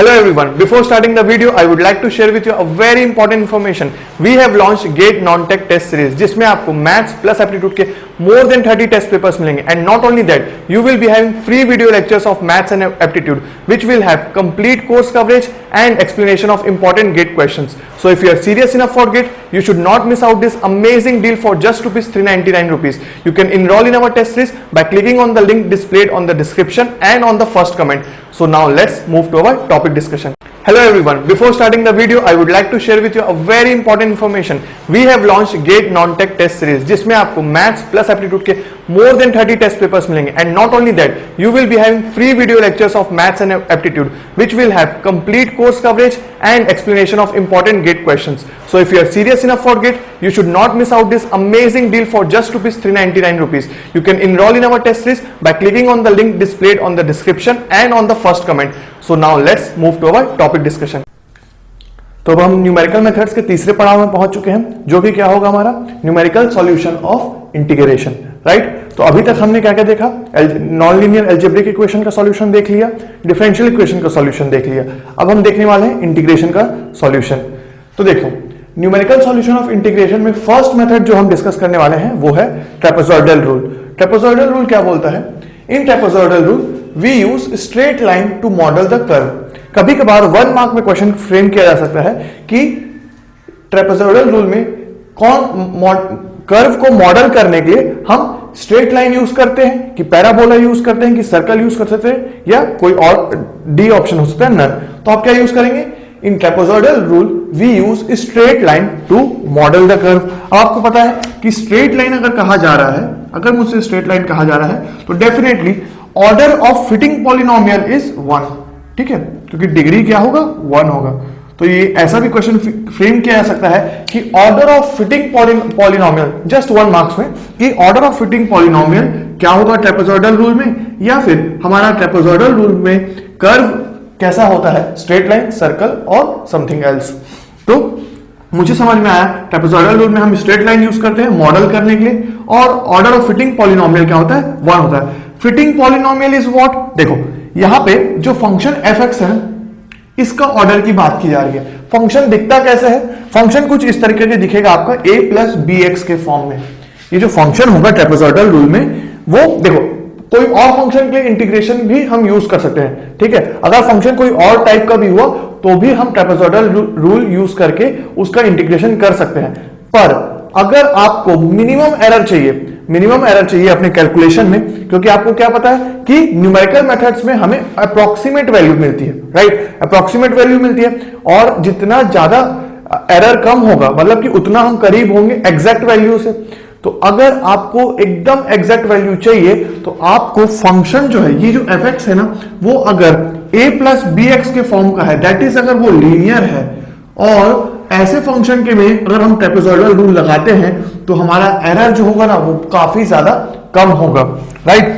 Hello everyone, before starting the video I would like to share with you a very important information. We have launched GATE Non-Tech Test Series जिसमें आपको maths plus aptitude के more than 30 test papers मिलेंगे and not only that you will be having free video lectures of maths and aptitude which will have complete course coverage and explanation of important GATE questions. So if you are serious enough for GATE, you should not miss out this amazing deal for just ₹399. You can enroll in our test series by clicking on the link displayed on the description and on the first comment. So now let's move to our topic discussion. Hello everyone, before starting the video I would like to share with you a very important information. We have launched GATE Non-Tech Test Series जिसमें आपको maths plus aptitude के more than 30 test papers मिलेंगे and not only that you will be having free video lectures of maths and aptitude which will have complete course coverage and explanation of important GATE questions. So if you are serious enough for GATE, you should not miss out this amazing deal for just ₹399. You can enroll in our test series by clicking on the link displayed on the description and on the first comment. So now let's move to our topic discussion. तो अब हम numerical methods के तीसरे पड़ाव में पहुंच चुके हैं जो कि क्या होगा हमारा numerical solution of integration, right. तो अभी तक हमने क्या क्या देखा, नॉन लीनियर अलजेब्रिक इक्वेशन का सॉल्यूशन देख लिया, डिफरेंशियल इक्वेशन का सॉल्यूशन देख लिया, अब हम देखने वाले हैं इंटीग्रेशन का सॉल्यूशन। तो देखो न्यूमेरिकल सॉल्यूशन ऑफ इंटीग्रेशन में फर्स्ट मेथड जो हम डिस्कस करने वाले हैं वो है ट्रेपेजॉइडल रूल। ट्रेपेजॉइडल रूल क्या बोलता है? In trapezoidal rule we use straight line to model the curve. कभी कभार 1 मार्क में क्वेश्चन फ्रेम किया जा सकता है कि ट्रेपेजॉइडल रूल में कर्व को मॉडल करने के लिए हम स्ट्रेट लाइन यूज करते हैं कि पैराबोला यूज करते हैं कि सर्कल यूज कर सकते हैं या कोई और डी ऑप्शन हो सकता है नन। तो आप क्या यूज करेंगे? In trapezoidal rule we use straight line to model the curve. आपको पता है कि स्ट्रेट लाइन अगर कहा जा रहा है, अगर मुझसे स्ट्रेट लाइन कहा जा रहा है तो definitely order of fitting polynomial is 1, ठीक है, क्योंकि डिग्री क्या होगा 1 होगा। तो ये ऐसा भी क्वेश्चन फ्रेम किया जा सकता है कि order of fitting polynomial just 1 marks में कि ऑर्डर ऑफ फिटिंग पॉलिनोमियल क्या होगा ट्रेपेजॉइडल रूल में, या फिर हमारा ट्रेपेजॉइडल रूल में कर्व कैसा होता है, स्ट्रेट लाइन, सर्कल और समथिंग एल्स। तो मुझे समझ में आया ट्रेपेजॉइडल रूल में हम स्ट्रेट लाइन यूज करते हैं मॉडल करने के लिए और ऑर्डर ऑफ फिटिंग पॉलिनोमियल क्या होता है 1 होता है। Fitting polynomial is what? देखो यहां पे जो फंक्शन fx है इसका ऑर्डर की बात की जा रही है। फंक्शन दिखता कैसे है? फंक्शन कुछ इस तरीके से दिखेगा आपका a प्लस bx के फॉर्म में। ये जो फंक्शन होगा ट्रेपेजॉइडल रूल में वो देखो कोई और फंक्शन के लिए इंटीग्रेशन भी हम यूज कर सकते हैं, ठीक है। अगर फंक्शन कोई और टाइप का भी हुआ तो भी हम ट्रेपेजॉइडल रूल यूज करके उसका इंटीग्रेशन कर सकते हैं। पर अगर आपको मिनिमम एरर चाहिए अपने कैलकुलेशन में, क्योंकि आपको क्या पता है कि न्यूमेरिकल मेथड्स में हमें अप्रोक्सीमेट वैल्यू मिलती है, राइट, अप्रोक्सीमेट वैल्यू मिलती है और जितना ज्यादा एरर कम होगा मतलब कि उतना हम करीब होंगे एग्जैक्ट वैल्यू से। तो अगर आपको एकदम एग्जैक्ट वैल्यू चाहिए तो आपको फंक्शन जो है ये जो fx है ना वो अगर a प्लस bx के फॉर्म का है, दैट इज अगर वो लीनियर है और ऐसे फंक्शन के में अगर हम ट्रेपेजॉइडल रूल लगाते हैं तो हमारा एरर जो होगा ना वो काफी ज्यादा कम होगा, राइट।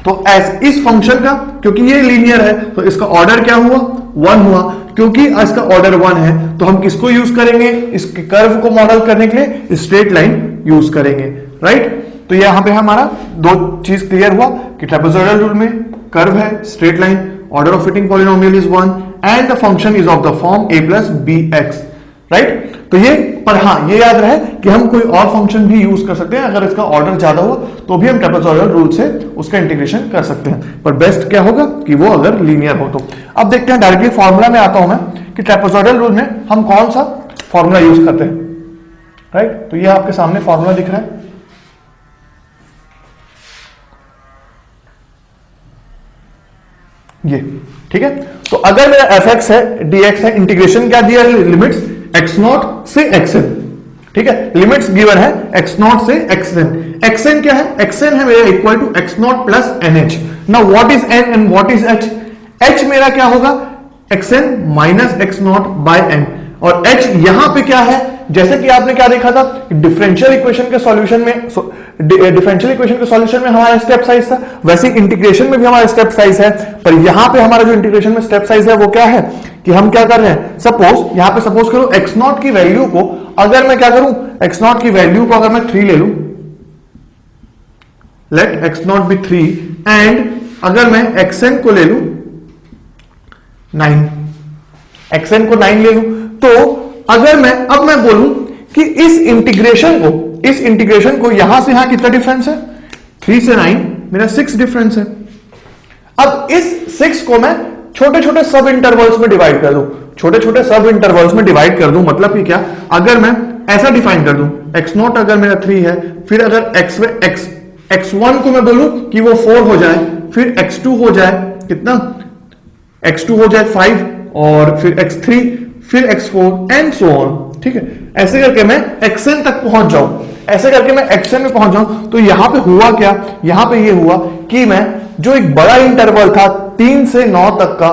तो इस फंक्शन का क्योंकि ये लीनियर है तो इसका ऑर्डर क्या हुआ 1 हुआ। क्योंकि इसका ऑर्डर 1 है तो हम किसको यूज करेंगे? इस कर्व को मॉडल करने के लिए स्ट्रेट लाइन यूज करेंगे, राइट। तो यहां पे हमारा 2 चीज क्लियर हुआ कि ट्रेपेजॉइडल रूल में कर्व है, straight line, order of fitting polynomial is 1 and the function is of the form a plus bx, right. तो ये पर हाँ ये याद रहे कि हम कोई और फंक्शन भी यूज कर सकते हैं, अगर इसका ऑर्डर ज्यादा हो तो भी हम ट्रेपेजॉइडल रूल से उसका इंटीग्रेशन कर सकते हैं, पर बेस्ट क्या होगा कि वो अगर लीनियर हो तो। अब देखते हैं डायरेक्टली फॉर्मूला में आता हूं मैं कि ट्रेपेजॉइडल रूल में हम कौन सा फॉर्मूला यूज करते हैं, राइट। तो ये आपके सामने फॉर्मूला दिख रहा है, ये ठीक है। तो अगर मेरा fx है, dx है, इंटीग्रेशन क्या दिया है? लिमिट्स x0 से xn, ठीक है। लिमिट्स गिवन है x0 से xn। xn क्या है? xn है मेरा equal to x0 plus nh। Now what is n and what is h? h मेरा क्या होगा? xn minus x0 by n और h यहां पे क्या है? जैसे कि आपने क्या देखा था डिफरेंशियल इक्वेशन के सॉल्यूशन में हमारा स्टेप साइज था, वैसे इंटीग्रेशन में भी हमारा स्टेप साइज है। पर यहां पे हमारा जो इंटीग्रेशन में स्टेप साइज है वो क्या है कि हम क्या कर रहे हैं, सपोज करो x0 की वैल्यू को अगर मैं क्या करूं, x0 की वैल्यू को अगर मैं 3 ले लूं, लेट x0 बी 3 एंड अगर मैं xn को ले लूं 9, xn को 9 ले लूं तो अगर मैं बोलूं कि इस इंटीग्रेशन को यहां से यहां कितना डिफरेंस है, 3 से 9 मेरा 6 डिफरेंस है। अब इस 6 को मैं छोटे छोटे सब इंटरवल्स में डिवाइड कर दूं, छोटे छोटे सब इंटरवल्स में डिवाइड कर दूं, मतलब कि क्या, अगर मैं ऐसा डिफाइन कर दूं x0 अगर मेरा 3 है, फिर अगर x1 को मैं बोलूं कि वो 4 हो जाए, फिर x2 हो जाए कितना, x2 हो जाए 5, और फिर x3, फिर x4 एंड सो ऑन। ठीक है, ऐसे करके मैं xn तक पहुंच जाऊं, ऐसे करके मैं xn में पहुंच जाऊं। तो यहां पे हुआ क्या, यहां पे ये हुआ कि मैं जो एक बड़ा इंटरवल था 3 से 9 तक का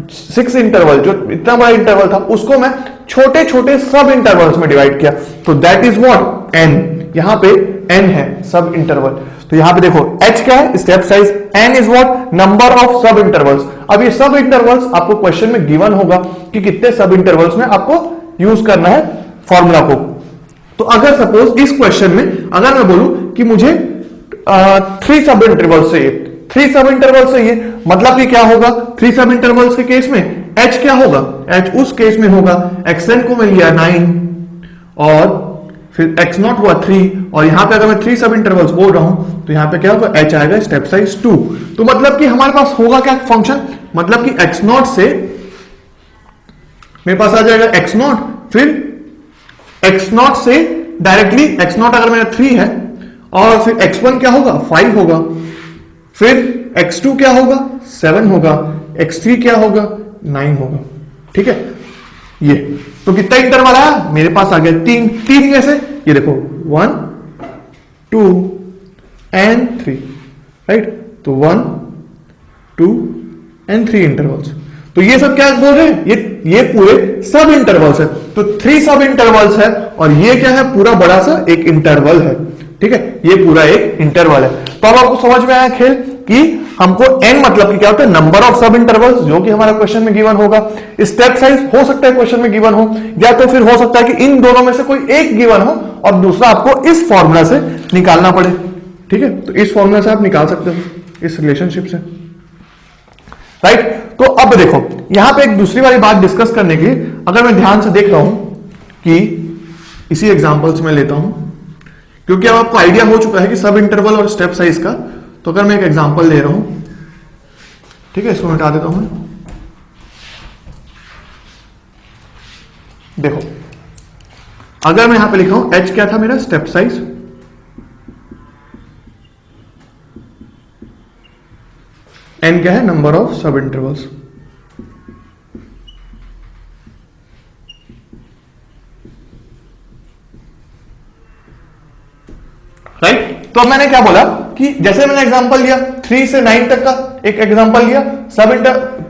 6 इंटरवल, जो इतना बड़ा इंटरवल था, उसको मैं छोटे छोटे सब इंटरवल्स में डिवाइड किया। तो दैट इज व्हाट, n, यहां पे n है सब इंटरवल। तो यहां पे देखो h क्या है, step size, n is what, number of सब इंटरवल्स। अब ये सब इंटरवल्स आपको क्वेश्चन में गिवन होगा कि कितने सब इंटरवल्स में आपको यूज करना है फॉर्मूला को। तो अगर सपोज इस क्वेश्चन में अगर मैं बोलूं कि मुझे 3 सब इंटरवल्स चाहिए, 3 सब इंटरवल्स चाहिए, मतलब कि क्या होगा, 3 सब इंटरवल्स के केस में h क्या होगा, h उस केस में होगा xn को मिल गया 9 और फिर x0 हुआ 3, और यहां पे अगर मैं 3 सब इंटरवल्स बोल रहा हूं तो यहां पे क्या होगा, h आएगा स्टेप साइज 2। तो मतलब कि हमारे पास होगा क्या फंक्शन, मतलब कि x0 से मेरे पास आ जाएगा x0, फिर x0 से डायरेक्टली x0 अगर मेरा 3 है, और फिर x1 क्या होगा, 5 होगा, फिर x2 क्या होगा, 7 होगा, x3 क्या होगा, 9 होगा। ठीक है, ये तो कितना इंटरवल आया मेरे पास, आ गया 3 कैसे, ये देखो 1 2 एंड 3, राइट। तो 1 2 एंड 3 इंटरवल्स। तो ये सब क्या बोल रहे हैं, ये पूरे सब इंटरवल्स है। तो 3 सब इंटरवल्स है, और ये क्या है, पूरा बड़ा सा एक इंटरवल है। ठीक है, ये पूरा एक इंटरवल है। तो अब आपको समझ में आया खेल कि हमको n मतलब कि क्या होता है, नंबर ऑफ सब इंटरवल्स, जो कि हमारा क्वेश्चन में गिवन होगा। स्टेप साइज हो सकता है क्वेश्चन में गिवन हो, या तो फिर हो सकता है कि इन दोनों में से कोई एक गिवन हो और दूसरा आपको इस फॉर्मूला से निकालना पड़े। ठीक है, तो इस फॉर्मूला से आप निकाल सकते हो, इस रिलेशनशिप से, राइट। तो अब देखो यहां पे एक दूसरी वाली बात डिस्कस करने की, अगर मैं ध्यान से देख रहा हूं कि इसी एग्जांपल्स में लेता हूं, क्योंकि अब आपको आइडिया हो चुका है कि सब इंटरवल और स्टेप साइज का। तो अगर मैं एक एग्जांपल ले रहा हूं, ठीक है, इसको मिटा देता हूं मैं। देखो अगर मैं यहां पे लिखा हूं h क्या था मेरा, स्टेप साइज, n क्या है, नंबर ऑफ सब इंटरवल्स। राइट, तो मैंने क्या बोला कि जैसे मैंने एग्जांपल लिया 3 से 9 तक का एक एग्जांपल लिया,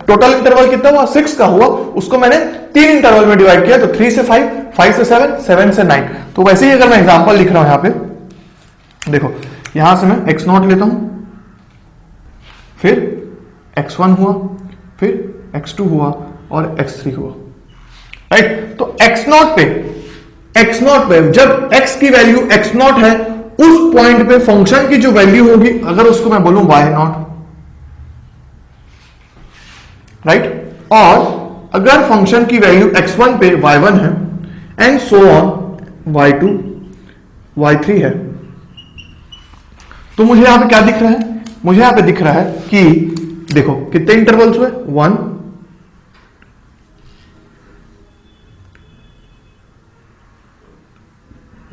टोटल इंटरवल कितना हुआ, 6 का हुआ, उसको मैंने 3 इंटरवल में डिवाइड किया। तो 3 से 5, 5 से 7, 7 से 9। तो वैसे ही अगर मैं एग्जांपल लिख रहा हूं यहां पे, देखो यहां से मैं x0 लेता हूं, फिर x1 हुआ, फिर x2 हुआ और x3 हुआ, राइट। तो x0 पे जब x की वैल्यू x0 है, उस पॉइंट पे फंक्शन की जो वैल्यू होगी, अगर उसको मैं बोलूं y0, राइट, और अगर फंक्शन की वैल्यू x1 पे y1 है and so on, y2 y3 है, तो मुझे यहां पे क्या दिख रहा है, मुझे यहां पे दिख रहा है कि देखो कितने इंटरवल्स हुए, 1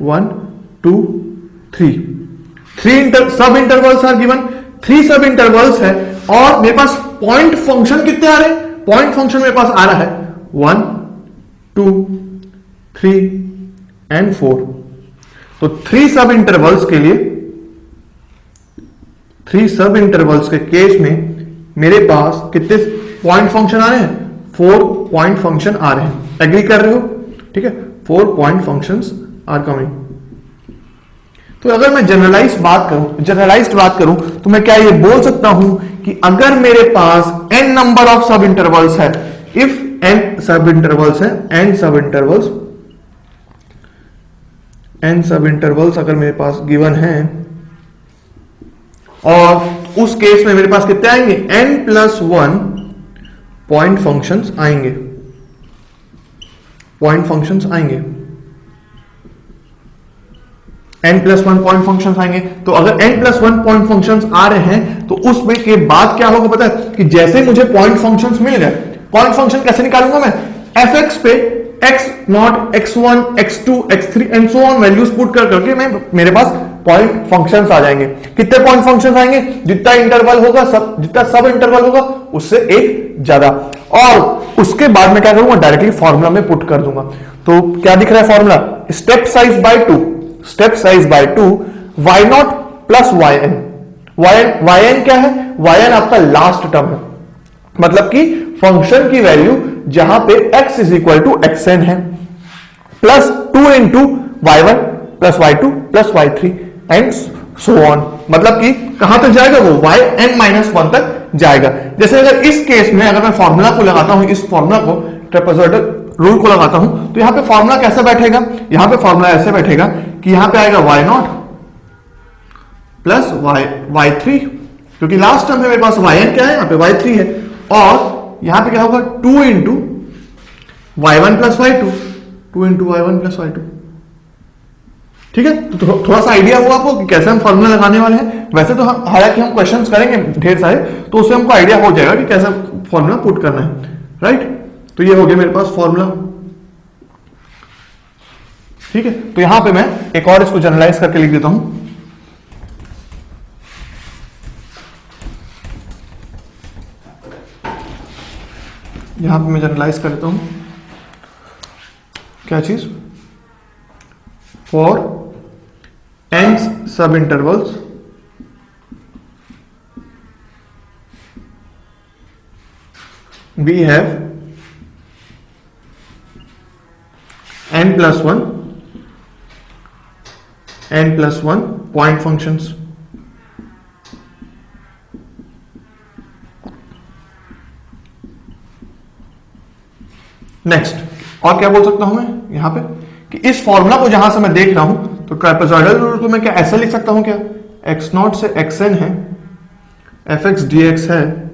1 2 3 सब इंटरवल्स आर गिवन, 3 सब इंटरवल्स है, और मेरे पास पॉइंट फंक्शन कितने आ रहे हैं, पॉइंट फंक्शन मेरे पास आ रहा है 1 2 3 एंड 4। तो 3 सब इंटरवल्स के लिए, 3 सब इंटरवल्स के केस में मेरे पास कितने पॉइंट फंक्शन आ रहे हैं, 4 पॉइंट फंक्शन आ रहे हैं। एग्री कर रहे हो, ठीक है, 4 पॉइंट फंक्शंस आर कमिंग। तो अगर मैं जनरलाइज्ड बात करूं तो मैं क्या ये बोल सकता हूं कि अगर मेरे पास n नंबर ऑफ सब इंटरवल्स है, इफ n सब इंटरवल्स है, n सब इंटरवल्स अगर मेरे पास गिवन है, और उस केस में मेरे पास कितने आएंगे, n+1 पॉइंट फंक्शंस आएंगे, पॉइंट फंक्शंस आएंगे, n+1 पॉइंट फंक्शंस आएंगे। तो अगर n+1 पॉइंट फंक्शंस आ रहे हैं तो उसमें के बाद क्या होगा पता है कि जैसे मुझे पॉइंट फंक्शंस मिल गए, पॉइंट फंक्शन कैसे निकालूंगा मैं, fx पे x0, x1, x2, x3 and so on values put कर करके मैं मेरे पास पॉइंट फंक्शंस आ जाएंगे। कितने पॉइंट फंक्शंस आएंगे, जितना इंटरवल होगा सब, जितना सब इंटरवल होगा उससे एक ज्यादा, और उसके बाद मैं क्या करूंगा, डायरेक्टली फॉर्मूला में पुट कर दूंगा। तो क्या दिख रहा है formula, step size by 2, step size by 2, y0 plus yn, yn क्या है, yn आपका लास्ट टर्म है, मतलब कि फंक्शन की वैल्यू जहां पे x is equal to xn है, plus 2 into y1 plus y2 plus y3 and so on, मतलब कि कहां तक जाएगा वो yn-1 तक जाएगा। जैसे अगर इस केस में अगर मैं फॉर्मूला को लगाता हूं, इस फॉर्मूला को ट्रेपेजॉइडल रूल को लगाता हूं, तो यहां पे फॉर्मूला कैसे बैठेगा, यहां पे फॉर्मूला ऐसे बैठेगा कि यहां पे आएगा y0 प्लस y3, क्योंकि लास्ट टर्म में मेरे पास yn क्या है, यहां पे y3 है, और यहां पे क्या होगा 2 into y1 plus y2, 2 into y1 plus y2। ठीक है, तो थोड़ा सा आइडिया हुआ आपको कि कैसे हम फॉर्मूला लगाने वाले हैं। वैसे तो हम हालांकि हम क्वेश्चंस करेंगे ढेर सारे, तो उससे हमको आइडिया हो जाएगा कि कैसे फॉर्मूला पुट करना है, राइट। तो ये हो गया मेरे पास फॉर्मूला। ठीक है, तो यहां पे मैं एक और इसको जनरलाइज करके लिख देता हूं। यहां पे मैं जनरलाइज कर देता हूं क्या चीज, for n sub intervals we have n+1 point functions. Next, और क्या बोल सकता हूं मैं यहां पे कि इस फॉर्मूला को जहां से मैं देख रहा हूं, तो ट्रापेजॉइडल रूल को मैं क्या ऐसे लिख सकता हूं क्या, x0 से xn है, fx dx है,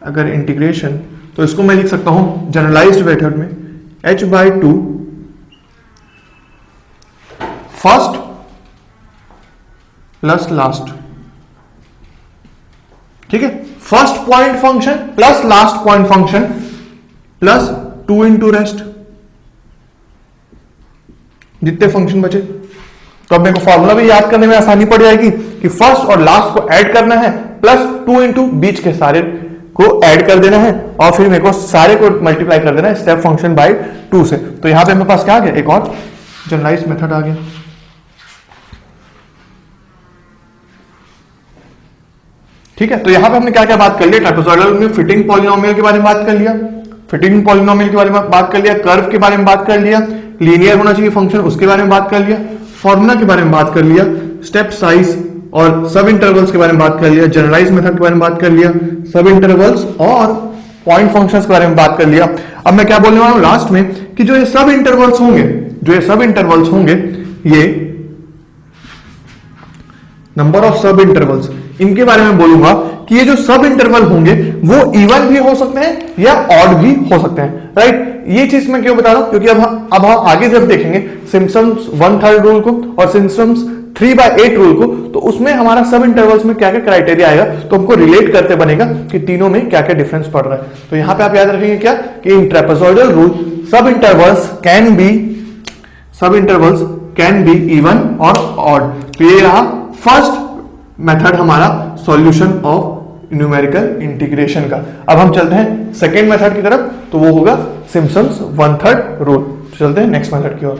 अगर इंटीग्रेशन, तो इसको मैं लिख सकता हूं जनरलाइज्ड मेथड में h/2 फर्स्ट प्लस लास्ट। ठीक है, first point function plus last point function plus 2 into rest, जितने फंक्शन बचे। तो अब मेरे को फॉर्मूला भी याद करने में आसानी पड़ जाएगी कि फर्स्ट और लास्ट को ऐड करना है, प्लस 2 इंटू बीच के सारे को ऐड कर देना है, और फिर मेरे को सारे को मल्टीप्लाई कर देना है स्टेप फंक्शन बाय 2 से। तो यहां पे मेरे पास क्या आ गया, एक और जनरलाइज्ड मेथड आ गया। ठीक है, तो यहां पे हमने क्या क्या बात कर लिया, ट्रापेजॉइडल में फिटिंग पॉलिनोमियल के बारे में बात कर लिया, फिटिंग पॉलिनोमियल के बारे में बात कर लिया, कर्व के बारे में बात कर लिया, लीनियर होना चाहिए फंक्शन उसके बारे में बात कर लिया, फॉर्मूला के बारे में बात कर लिया, स्टेप साइज और सब इंटरवल्स के बारे में बात कर लिया, जनरलाइज मेथड के बारे में बात कर लिया, सब इंटरवल्स और पॉइंट फंक्शंस के बारे में बात कर लिया। अब मैं क्या बोलने वाला हूं लास्ट में कि जो ये सब इंटरवल्स होंगे, जो ये सब इंटरवल्स होंगे, ये नंबर ऑफ सब इंटरवल्स, इनके बारे में बोलूंगा कि ये जो सब इंटरवल होंगे वो इवन भी हो सकते हैं या ऑड भी हो सकते हैं, राइट। ये चीज मैं क्यों बता रहा हूं, क्योंकि अब हम आगे जब देखेंगे सिम्पसन्स 1/3 रूल को और सिम्पसन्स 3/8 रूल को, तो उसमें हमारा सब इंटरवल्स में क्या क्या क्राइटेरिया आएगा, तो हमको रिलेट करते बनेगा कि तीनों में क्या क्या डिफरेंस पड़ रहा है। तो यहां पे आप याद रखेंगे क्या कि इन ट्रेपेजॉइडल रूल सब इंटरवल्स कैन बी इवन और ऑड। तो ये रहा फर्स्ट मेथड हमारा सॉल्यूशन ऑफ न्यूमेरिकल इंटीग्रेशन का। अब हम चलते हैं सेकेंड मेथड की तरफ, तो वो होगा सिम्पसन्स 1/3 रूल। चलते हैं नेक्स्ट मेथड की ओर।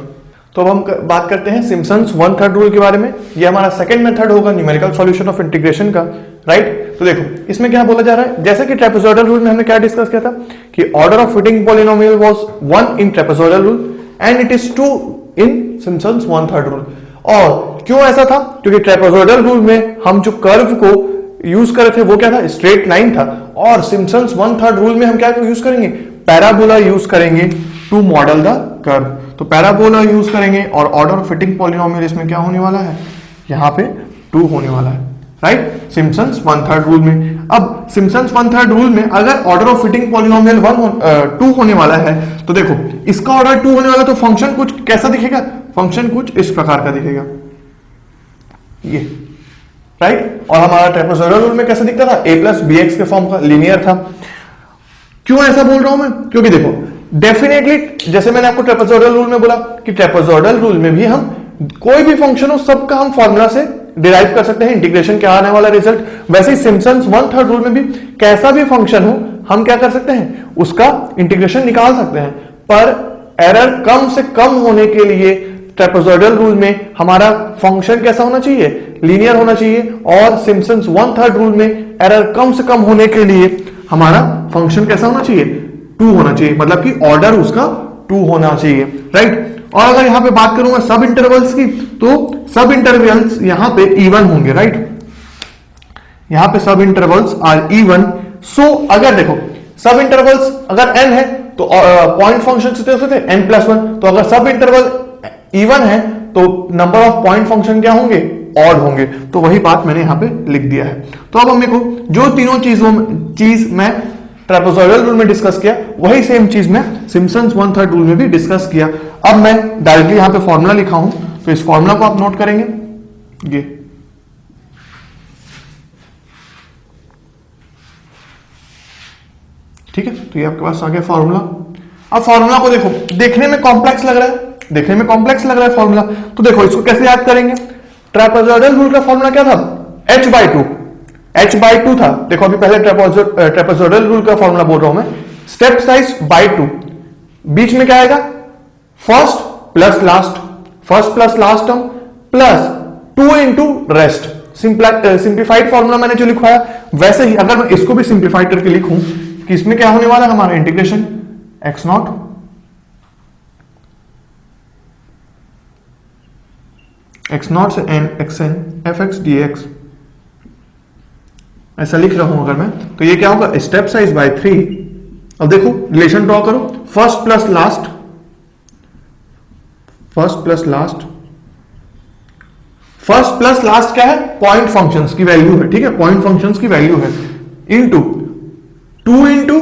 तो अब हम बात करते हैं सिम्पसन्स 1/3 रूल के बारे में। ये हमारा सेकेंड मेथड होगा न्यूमेरिकल सॉल्यूशन ऑफ इंटीग्रेशन का, राइट। तो देखो इसमें क्या बोला जा रहा है, जैसे कि ट्रेपेजॉइडल रूल में हमने क्या डिस्कस किया था कि order of fitting polynomial was 1 in trapezoidal rule and it is 2 in Simpson's 1/3 rule. और क्यों ऐसा था, क्योंकि ट्रेपेजॉइडल रूल में हम जो कर्व को यूज कर रहे थे वो क्या था, स्ट्रेट लाइन था, और सिम्पसन्स 1/3 रूल में हम क्या यूज करेंगे, पैराबोला यूज करेंगे टू मॉडल द कर्व। तो पैराबोला यूज करेंगे और ऑर्डर ऑफ फिटिंग पॉलिनोमियल इसमें क्या होने वाला है, यहां पे 2 होने वाला है, राइट, सिम्पसन्स 1/3 रूल में। अब सिम्पसन्स 1/3 रूल में अगर ऑर्डर ऑफ फिटिंग पॉलिनोमियल 2 होने वाला है तो देखो इसका ऑर्डर 2 होने वाला, तो फंक्शन कुछ कैसा दिखेगा, फंक्शन कुछ इस प्रकार का दिखेगा, ये राइट। और हमारा ट्रेपेजोइडल रूल में कैसा दिखता था, a प्लस बी एक्स के फॉर्म का, लीनियर था। क्यों ऐसा बोल रहा हूं मैं, क्योंकि देखो डेफिनेटली जैसे मैंने आपको ट्रेपेजोइडल रूल में बोला कि ट्रेपेजोइडल रूल में भी हम कोई भी फंक्शन हो सबका हम फॉर्मूला से डिराइव कर सकते हैं, इंटीग्रेशन क्या आने वाला रिजल्ट। वैसे ही सिम्पसन्स 1/3 रूल में भी कैसा भी फंक्शन हो हम क्या कर सकते हैं, उसका इंटीग्रेशन निकाल सकते हैं। पर एरर कम से कम होने के लिए ट्रेपेजोइडल रूल में हमारा फंक्शन कैसा होना चाहिए, लीनियर होना चाहिए। और सिम्पसन्स 1/3 रूल में एरर कम से कम होने के लिए हमारा फंक्शन कैसा होना चाहिए, 2 होना चाहिए, मतलब कि ऑर्डर उसका 2 होना चाहिए, राइट। और अगर यहां पे बात करूंगा सब इंटरवल्स की, तो सब इंटरवल्स यहां पे इवन होंगे, राइट। यहां पे सब इंटरवल्स आर इवन। सो अगर देखो सब इंटरवल्स अगर n है तो पॉइंट फंक्शन कितने होते थे, n+1। तो अगर सब इंटरवल इवन है तो नंबर ऑफ पॉइंट फंक्शन क्या होंगे, ऑड होंगे। तो वही बात मैंने यहां पे लिख दिया है। तो अब हमने को जो तीनों चीज मैं ट्रेपेजोइडल रूल में डिस्कस किया वही सेम चीज मैं सिम्पसन्स 1/3 रूल में भी डिस्कस किया। अब मैं डायरेक्टली यहां पे फॉर्मूला लिखा हूं, तो इस फॉर्मूला को आप नोट करेंगे, ये ठीक है। तो ये आपके पास आ गया फॉर्मूला। अब फॉर्मूला को देखो, देखने में कॉम्प्लेक्स लग रहा है, देखने में कॉम्प्लेक्स लग रहा है फॉर्मूला, तो देखो इसको कैसे याद करेंगे। ट्रेपेजोइडल रूल का फॉर्मूला क्या था, h/2 था। देखो अभी पहले ट्रेपेजोइडल रूल का फॉर्मूला बोल रहा हूं मैं, स्टेप साइज बाय 2, बीच में क्या आएगा, first plus last term plus 2 into rest. Simplified formula मैंने जो लिखवाया, वैसे ही अगर मैं इसको भी सिंप्लीफाइड करके लिखूं कि इसमें क्या होने वाला है, हमारा इंटीग्रेशन x0 से n xn fx dx, ऐसा लिख रहा हूं अगर मैं, तो ये क्या होगा, स्टेप साइज बाय 3। अब देखो रिलेशन ड्रॉ करो, फर्स्ट प्लस लास्ट क्या है, पॉइंट फंक्शंस की वैल्यू है, ठीक है, पॉइंट फंक्शंस की वैल्यू है, इनटू 2 इंटू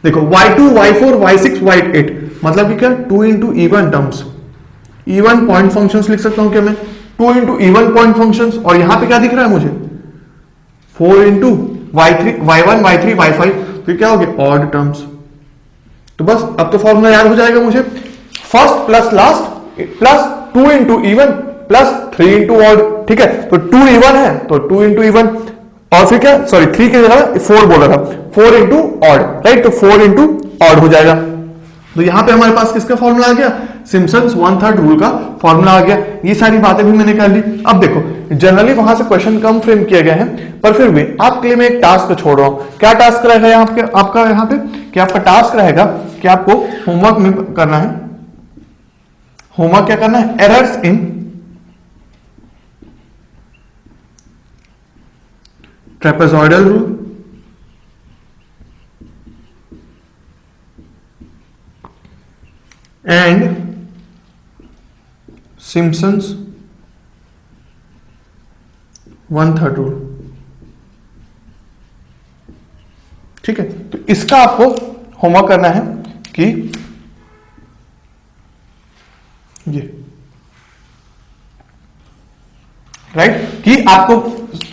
देखो y2 y4 y6 y8, मतलब कि क्या 2 into even terms, even point functions लिख सकता हूं क्या मैं, 2 इंटू इवन पॉइंट फंक्शंस। और यहां पे क्या दिख रहा है मुझे, 4 इंटू y1 y3 y5, तो क्या हो गया, ऑड टर्म्स। तो बस अब तो फॉर्मूला याद हो जाएगा मुझे, first plus last plus 2 into even plus 3 into odd, ठीक है। तो 2 इवन है तो 2 इंटू इवन, और फिर क्या, सॉरी 3 की जगह 4 बोला था, 4 इंटू ऑड, राइट, तो 4 इंटू ऑड हो जाएगा। तो यहां पे हमारे पास किसका फॉर्मूला आ गया, सिम्पसन्स 1/3 रूल का फॉर्मूला आ गया। ये सारी बातें भी मैंने कर ली। अब देखो जनरली वहां से क्वेश्चन कम फ्रेम किए गए हैं, पर फिर भी आपके लिए मैं एक टास्क छोड़ रहा हूं। क्या टास्क रहेगा आपका यहाँ पे, कि आपका टास्क रहेगा कि आपको होमवर्क में करना है, होमवर्क क्या करना है, errors in trapezoidal rule and Simpson's 1/3 rule, ठीक है। तो इसका आपको होमवर्क करना है कि ये राइट, कि आपको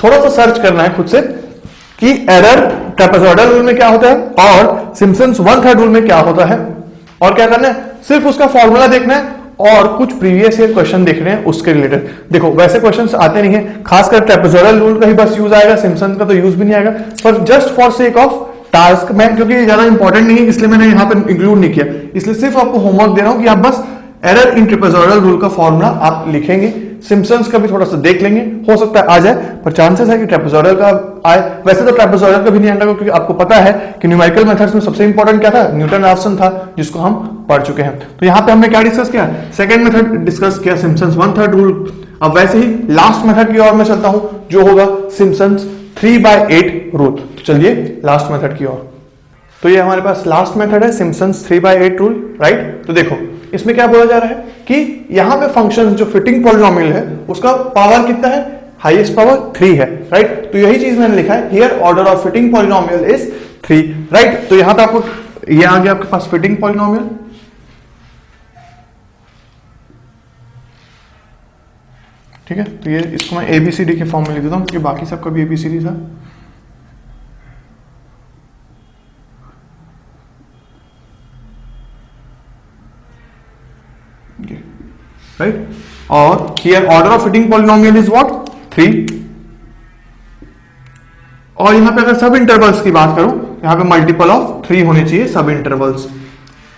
थोड़ा सा सर्च करना है खुद से कि एरर ट्रेपेजोइडल रूल में क्या होता है और सिम्पसन्स 1/3 रूल में क्या होता है, और क्या करना है, सिर्फ उसका फॉर्मूला देखना है और कुछ प्रीवियस ईयर क्वेश्चन देखने हैं उसके रिलेटेड। देखो वैसे क्वेश्चंस आते नहीं है, खासकर ट्रेपेजोइडल रूल का ही बस यूज आएगा, सिम्पसन का तो यूज भी नहीं आएगा, पर just for sake of task मैं, क्योंकि ज्यादा इंपॉर्टेंट नहीं है इसलिए मैंने यहां पर इंक्लूड नहीं किया, इसलिए सिर्फ आपको होमवर्क दे रहा हूं कि आप बस एरर इन ट्रेपेजोइडल रूल का फॉर्मूला आप लिखेंगे, सिम्पसन्स का भी थोड़ा सा देख लेंगे, हो सकता है आ जाए, पर चांसेस है कि ट्रेपेजोइडल का आए। वैसे तो ट्रेपेजोइडल का भी नहीं आएगा, क्योंकि आपको पता है कि न्यूमेरिकल मेथड्स में सबसे इंपॉर्टेंट क्या था, न्यूटन राफसन था, जिसको हम पढ़ चुके हैं। तो यहां पे हमने क्या डिस्कस किया, सेकंड मेथड डिस्कस किया, सिम्पसन्स 1/3 रूल। अब वैसे ही लास्ट मेथड की ओर मैं चलता हूं, जो होगा सिम्पसन्स 3/8 रूल। तो चलिए लास्ट मेथड की ओर। तो ये हमारे पास लास्ट मेथड है, सिम्पसन्स 3/8 रूल, राइट। तो देखो इसमें क्या बोला जा रहा है कि यहां पे फंक्शन जो फिटिंग पॉलिनोमियल है उसका पावर कितना है, हाईएस्ट पावर 3 है, राइट। तो यही चीज मैंने लिखा है here order of fitting polynomial is 3, right. तो यहां पे आपको ये आ गया आपके पास फिटिंग पॉलिनोमियल, ठीक है। तो ये इसको मैं एबीसीडी के फॉर्म में लिख देता हूं क्योंकि बाकी सबका भी एबीसीडी था, राइट। और here order of fitting polynomial is what 3। और यहां पे अगर सब इंटरवल्स की बात करूं, यहां पे मल्टीपल ऑफ 3 होने चाहिए सब इंटरवल्स,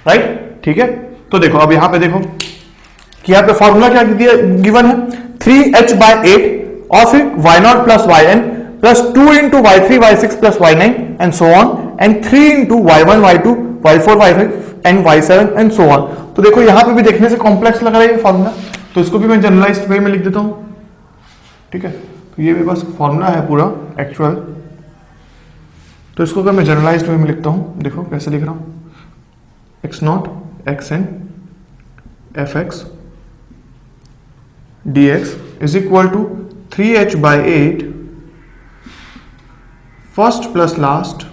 राइट, ठीक है। तो देखो अब यहां पे देखो कि यहां पे फॉर्मूला क्या दिया गिवन है 3h/8 और फिर y0 plus yn plus 2 into y3 y6 plus y9 and so on and 3 into y1 y2 y4 y5 and y7 and so on. तो देखो यहां पे भी देखने से कॉम्प्लेक्स लग रहा है ये फॉर्मूला, तो इसको भी मैं जनरलाइज्ड वे में लिख देता हूं, ठीक है। तो ये भी बस फॉर्मूला है पूरा एक्चुअल, तो इसको अगर मैं जनरलाइज्ड वे में लिखता हूं, देखो कैसे लिख रहा हूं x0 xn fx dx is equal to 3h/8 first plus last,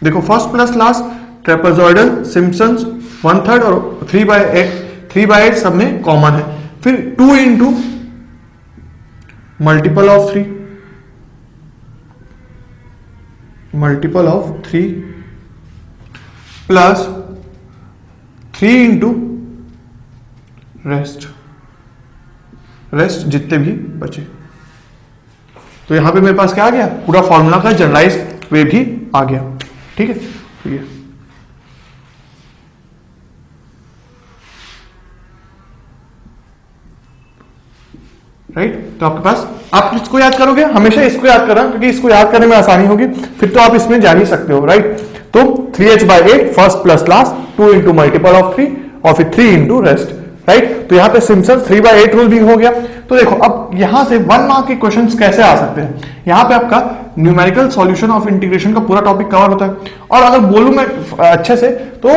देखो first plus last trapezoidal Simpson's 1/3 और 3/8 सब में कॉमन है, फिर 2 into multiple of 3 plus 3 into rest जितने भी बचे। तो यहां पे मेरे पास क्या आ गया, पूरा फॉर्मूला का जनरलाइज्ड वे भी आ गया, ठीक है। तो ये राइट, तो आपके पास आप इसको याद करोगे, हमेशा इसको याद करना क्योंकि इसको याद करने में आसानी होगी, फिर तो आप इसमें जान ही सकते हो, राइट। तो 3h/8 first plus last 2 into multiple of 3 और फिर 3 इंटू रेस्ट, राइट। तो यहां पे सिम्पसन 3/8 रूल भी हो गया। तो देखो अब यहां से 1 मार्क के क्वेश्चंस कैसे आ सकते हैं, यहां पे आपका न्यूमेरिकल सॉल्यूशन ऑफ इंटीग्रेशन का पूरा टॉपिक कवर होता है, और अगर बोलूं मैं अच्छे से तो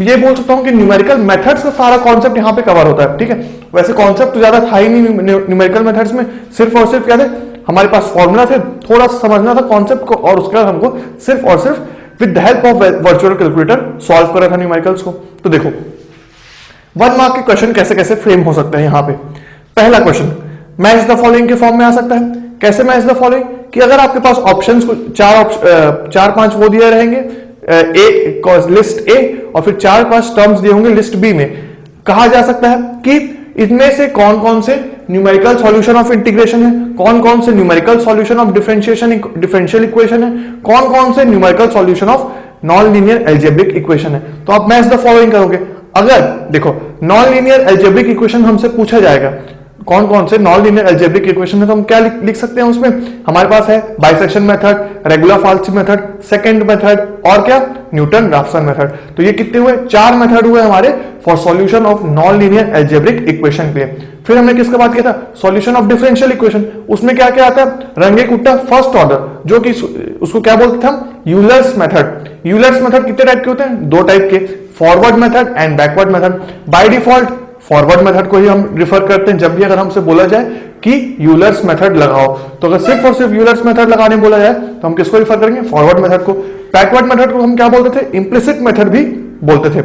ये बोल सकता हूं कि न्यूमेरिकल मेथड्स का सारा कॉन्सेप्ट यहां पे कवर होता है, ठीक है। वैसे कॉन्सेप्ट तो ज्यादा था ही नहीं न्यूमेरिकल मेथड्स में, सिर्फ और सिर्फ क्या थे हमारे पास फॉर्मूला थे, थोड़ा सा समझना था कॉन्सेप्ट को, और उसके बाद हमको सिर्फ और सिर्फ with the help of virtual calculator solve करा था न्यूमेरिकल्स को। तो देखो 1 मार्क के क्वेश्चन कैसे कैसे फ्रेम हो सकते हैं। यहाँ पे पहला क्वेश्चन मैच द फॉलोइंग के फॉर्म में आ सकता है। कैसे मैच द फॉलोइंग, कि अगर आपके पास ऑप्शंस को 4-5 वो दिए रहेंगे लिस्ट ए और फिर 4-5 टर्म्स दिए होंगे लिस्ट बी में, कहा जा सकता है कि इनमें से कौन कौन से न्यूमेरिकल सॉल्यूशन ऑफ इंटीग्रेशन है, कौन कौन से numerical solution of differential equation है, कौन कौन से numerical solution of non linear algebraic equation है। तो आप मैच द फॉलोइंग करोगे। अगर देखो नॉन लीनियर अलजेब्रिक इक्वेशन हमसे पूछा जाएगा कौन कौन से नॉन लीनियर अलजेब्रिक इक्वेशन है, तो हम क्या लिख सकते हैं उसमें, हमारे पास है bisection method, regular falsi method, secant method और क्या न्यूटन राफसन मेथड। तो ये कितने हुए, 4 मेथड हुए हमारे for solution of non linear algebraic equation के। फिर हमने किसका बात किया था, सॉल्यूशन ऑफ डिफरेंशियल इक्वेशन। उसमें क्या क्या आता है, रंगे कुट्टा फर्स्ट ऑर्डर, जो कि उसको क्या बोलते थे हम, यूलर्स मेथड। यूलर्स मेथड कितने टाइप के होते हैं, 2 टाइप के, forward method and backward method. By default forward method को ही हम रिफर करते हैं जब भी अगर हमसे बोला जाए कि यूलर्स मेथड लगाओ, तो अगर सिर्फ और सिर्फ यूलर्स मेथड लगाने बोला जाए तो हम किसको रिफर करेंगे, फॉरवर्ड मेथड को। बैकवर्ड मेथड को हम क्या बोलते थे, इंप्लिसिट मेथड भी बोलते थे।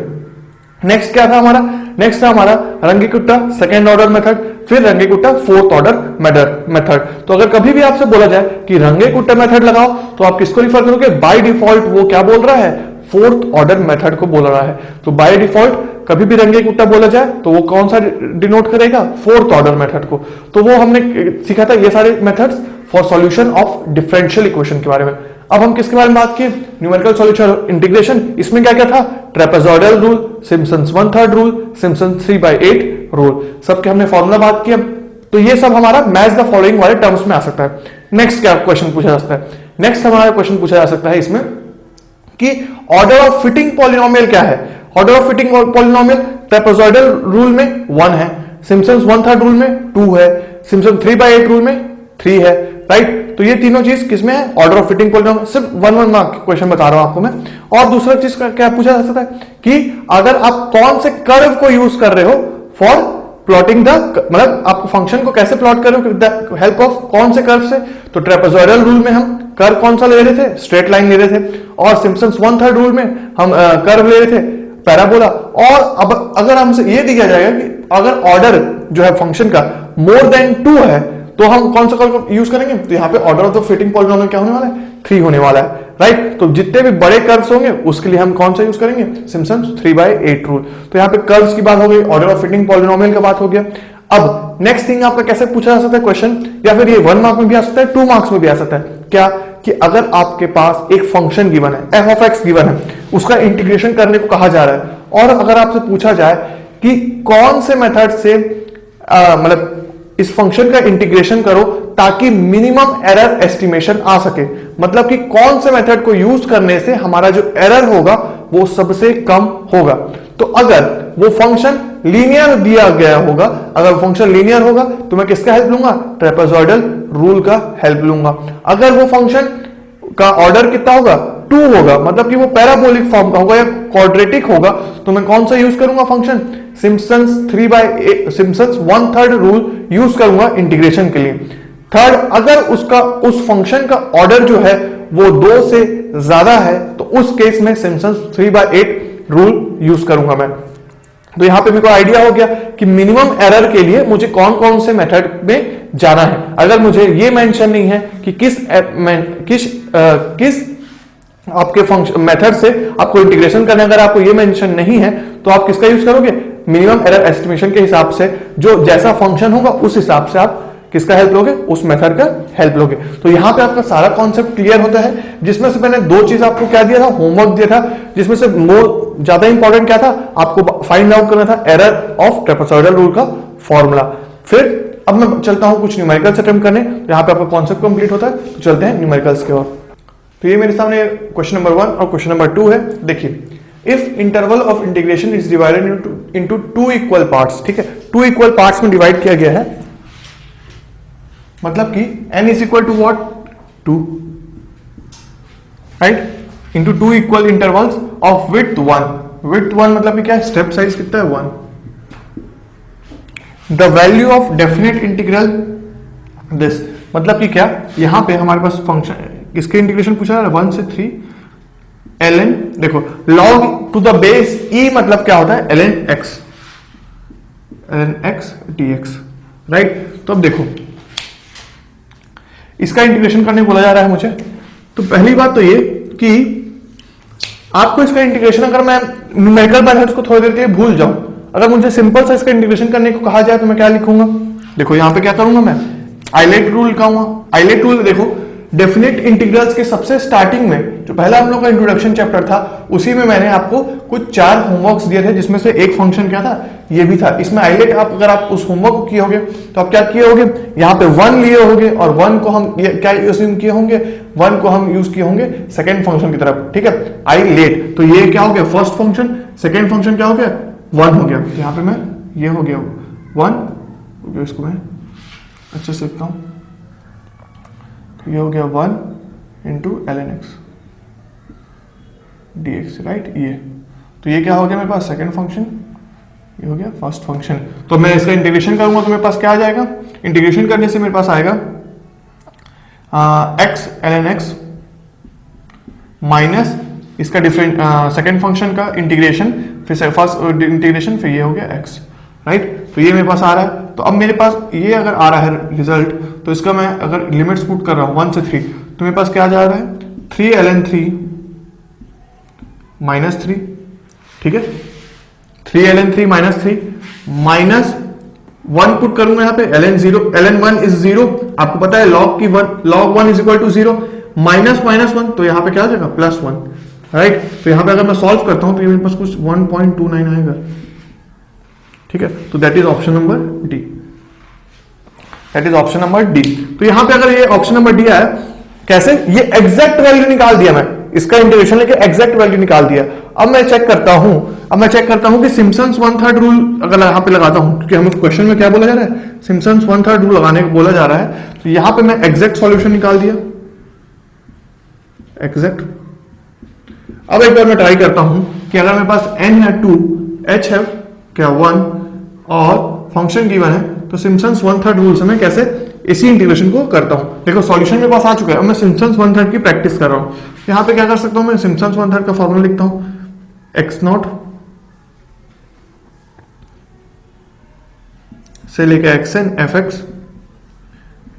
नेक्स्ट क्या था हमारा, नेक्स्ट था हमारा रंगी कुट्टा सेकेंड ऑर्डर मेथड, फिर रंगे कुट्टा फोर्थ ऑर्डर मेथड। तो अगर कभी भी आपसे बोला जाए कि रंगे कुट्टा मेथड लगाओ तो आप किसको रिफर करोगे, बाय डिफॉल्ट वो क्या बोल रहा है, फोर्थ ऑर्डर मेथड को बोल रहा है। तो बाय डिफॉल्ट कभी भी रंगे कुट्टा बोला जाए तो वो कौन सा डिनोट करेगा, फोर्थ ऑर्डर मेथड को। तो वो हमने सीखा था ये सारे methods for solution of differential equation के बारे में। अब हम किसके बारे में बात किए, न्यूमेरिकल सॉल्यूशन इंटीग्रेशन। इसमें क्या क्या था, trapezoidal rule, Simpson's 1/3 rule, Simpson's 3/8 rule, सबके हमने फॉर्मूला बात किया। तो ये सब हमारा मैच द फॉलोइंग वाले टर्म्स में आ सकता है। नेक्स्ट क्या क्वेश्चन पूछा जा सकता है, नेक्स्ट हमारा क्वेश्चन पूछा जा सकता है इसमें कि ऑर्डर ऑफ फिटिंग पॉलिनोमियल क्या है। Order of fitting polynomial trapezoidal rule में 1 है, सिम्पसन्स 1/3 रूल में 2 है, सिम्पसन 3/8 रूल में 3 है, राइट। तो ये तीनों चीज किसमें है, ऑर्डर ऑफ फिटिंग पॉलिनोमियल। सिर्फ 1 मार्क क्वेश्चन बता रहा हूं आपको मैं। और दूसरा चीज क्या पूछा जा सकता है कि अगर आप कौन से कर्व को यूज कर रहे हो फॉर प्लॉटिंग द, मतलब आपको फंक्शन को कैसे प्लॉट करें विद द हेल्प ऑफ कौन से कर्व से, तो ट्रेपेजॉइडल रूल में हम कर्व कौन सा ले रहे थे, स्ट्रेट लाइन ले रहे थे, और सिम्पसन्स 1/3 रूल में हम कर्व ले रहे थे, पैराबोला। और अब अगर हमसे ये दिया जाएगा कि अगर ऑर्डर जो है फंक्शन का मोर देन 2 है तो हम कौन सा कर्व यूज करेंगे, तो यहाँ पे order of the fitting polynomial क्या होने वाला है, 3 होने वाला है, राइट। तो जितने भी बड़े कर्व्स होंगे उसके लिए हम कौन सा यूज करेंगे, सिम्पसन्स 3/8 रूल। तो यहाँ पे कर्व्स की बात हो गई, ऑर्डर ऑफ फिटिंग पॉलिनोमियल का बात हो गया। अब नेक्स्ट थिंग आपका कैसे पूछा जा सकता है क्वेश्चन, या फिर ये 1 मार्क में भी आ सकता है, 2 मार्क्स में भी आ सकता है, क्या कि अगर आपके पास एक फंक्शन गिवन है, एफ ऑफ एक्स गिवन है, उसका इंटीग्रेशन करने को कहा जा रहा है, और अगर आपसे पूछा जाए कि कौन से मेथड से मतलब इस फंक्शन का इंटीग्रेशन करो ताकि मिनिमम एरर एस्टिमेशन आ सके, मतलब कि कौन से मेथड को यूज करने से हमारा जो एरर होगा वो सबसे कम होगा। तो अगर वो फंक्शन लीनियर दिया गया होगा, अगर फंक्शन लीनियर होगा तो मैं किसका हेल्प लूंगा, ट्रेपेजॉइडल रूल का हेल्प लूंगा। अगर वो फंक्शन का ऑर्डर कितना होगा, 2 होगा, मतलब कि वो पैराबोलिक फॉर्म का होगा या क्वाड्रेटिक होगा, तो मैं कौन सा यूज करूंगा फंक्शन, सिम्पसन्स 1/3 रूल यूज करूंगा इंटीग्रेशन के लिए। थर्ड, अगर उसका उस फंक्शन का ऑर्डर जो है वो 2 से ज्यादा है तो उस केस में सिम्पसन्स 3/8 रूल यूज करूंगा मैं। तो यहां पे मेरे को आइडिया हो गया कि मिनिमम एरर के लिए मुझे कौन कौन से मेथड में जाना है। अगर मुझे ये मेंशन नहीं है कि किस आपके फंक्शन मेथड से आपको इंटीग्रेशन करना है, अगर आपको ये मेंशन नहीं है तो आप किसका यूज करोगे, मिनिमम एरर एस्टिमेशन के हिसाब से, जो जैसा फंक्शन होगा उस हिसाब से आप किसका हेल्प लोगे, उस मेथड का हेल्प लोगे। तो यहां पे आपका सारा कॉन्सेप्ट क्लियर होता है, जिसमें से मैंने 2 चीज आपको क्या दिया था, होमवर्क दिया था, जिसमें से मोर ज्यादा इंपॉर्टेंट क्या था, आपको फाइंड आउट करना था एरर ऑफ ट्रेपेजॉइडल रूल का फॉर्मूला। फिर अब मैं चलता हूं कुछ न्यूमेरिकल्स अटेम्प्ट करने, यहाँ पे आपका कॉन्सेप्ट कंप्लीट होता है। तो चलते हैं न्यूमेरिकल्स की ओर। तो ये मेरे सामने क्वेश्चन नंबर 1 और क्वेश्चन नंबर 2 है। देखिए, if interval of integration is divided into 2 equal parts, ठीक है, 2 इक्वल पार्ट्स में डिवाइड किया गया है, मतलब कि n is equal to what, 2, right, into 2 equal intervals of width 1। Width 1 मतलब कि क्या, स्टेप साइज कितना है, 1। The value of definite integral this, मतलब कि क्या, यहां पे हमारे पास फंक्शन इसके इंटीग्रेशन पूछा है 1 से 3 ln, देखो log to the base e मतलब क्या होता है, ln x dx, राइट। तो अब देखो इसका इंटीग्रेशन करने को बोला जा रहा है मुझे। तो पहली बात तो ये कि आपको इसका इंटीग्रेशन, अगर मैं न्यूमेरिकल मेथड्स को थोड़ी देर के लिए भूल जाऊं, अगर मुझे सिंपल सा इसका इंटीग्रेशन करने को कहा जाए तो मैं क्या लिखूंगा, देखो यहां पे क्या करूंगा मैं, आइलेट रूल लगाऊंगा। आइलेट रूल देखो डेफिनेट इंटीग्रल्स के सबसे स्टार्टिंग में जो पहला हम लोग का इंट्रोडक्शन चैप्टर था उसी में मैंने आपको कुछ 4 होमवर्क्स दिए थे, जिसमें से एक फंक्शन क्या था, ये भी था। इसमें आइलेट आप अगर आप उस होमवर्क को किए होगे तो आप क्या किए होगे, यहाँ पे 1 लिए होगे और 1 को हम क्या यूज किए होंगे, 1 को हम यूज किए होंगे सेकेंड फंक्शन की तरफ, ठीक है, आइलेट। तो ये क्या हो गया, फर्स्ट फंक्शन, सेकेंड फंक्शन क्या हो गया, 1 हो गया। यहाँ पे मैं ये हो गया 1, इसको मैं अच्छे से लिखता हूँ, ये हो गया 1 into ln x dx, right. ये तो ये क्या हो गया मेरे पास, सेकंड फंक्शन, ये हो गया फर्स्ट फंक्शन। तो मैं इसका इंटीग्रेशन करूंगा तो मेरे पास क्या आ जाएगा, इंटीग्रेशन करने से मेरे पास आएगा x ln x माइनस इसका डिफरेंट सेकंड फंक्शन का इंटीग्रेशन, फिर फर्स्ट इंटीग्रेशन, फिर ये हो गया x, राइट। तो ये मेरे पास आ रहा है। तो अब मेरे पास ये अगर आ रहा है रिजल्ट, तो इसका मैं अगर लिमिट्स पुट कर रहा हूं 1 से 3, तो मेरे पास क्या जा रहा है, 3 ln 3 माइनस 3, ठीक है, 3 ln 3 माइनस 3 माइनस 1 पुट करूंगा यहाँ पे, ln 1 इज 0, आपको पता है log 1 is equal to 0, minus 1, तो यहाँ पे क्या आ जाएगा, +1, राइट। तो यहाँ पे अगर मैं सॉल्व करता हूं तो ये मेरे पास कुछ 1.29 आएगा, ठीक है। तो that is option number D, that is option number D. तो यहां पे अगर ये ऑप्शन नंबर डी आया, कैसे, ये एग्जैक्ट वैल्यू निकाल दिया, मैं इसका इंटीग्रेशन लेके एग्जैक्ट वैल्यू निकाल दिया। अब मैं चेक करता हूं कि सिम्पसन्स 1/3 रूल अगर यहां पे लगाता हूं, क्योंकि हमें क्वेश्चन में क्या बोला जा रहा है, सिम्पसन्स 1/3 रूल लगाने को बोला जा रहा है। तो यहां पे मैं एग्जैक्ट सॉल्यूशन निकाल दिया, एग्जैक्ट। अब एक बार मैं ट्राई करता हूं कि अगर मेरे पास n है 2, h है क्या 1 और फंक्शन गिवन है तो सिम्पसन्स 1/3 रूल से मैं कैसे इसी इंटीग्रेशन को करता हूं। देखो सॉल्यूशन मेरे पास आ चुका है, अब मैं सिम्पसन्स 1/3 की प्रैक्टिस कर रहा हूं। यहां पे क्या कर सकता हूं, मैं सिम्पसन्स 1/3 का फॉर्मूला लिखता हूं, x0 से लेके xn fx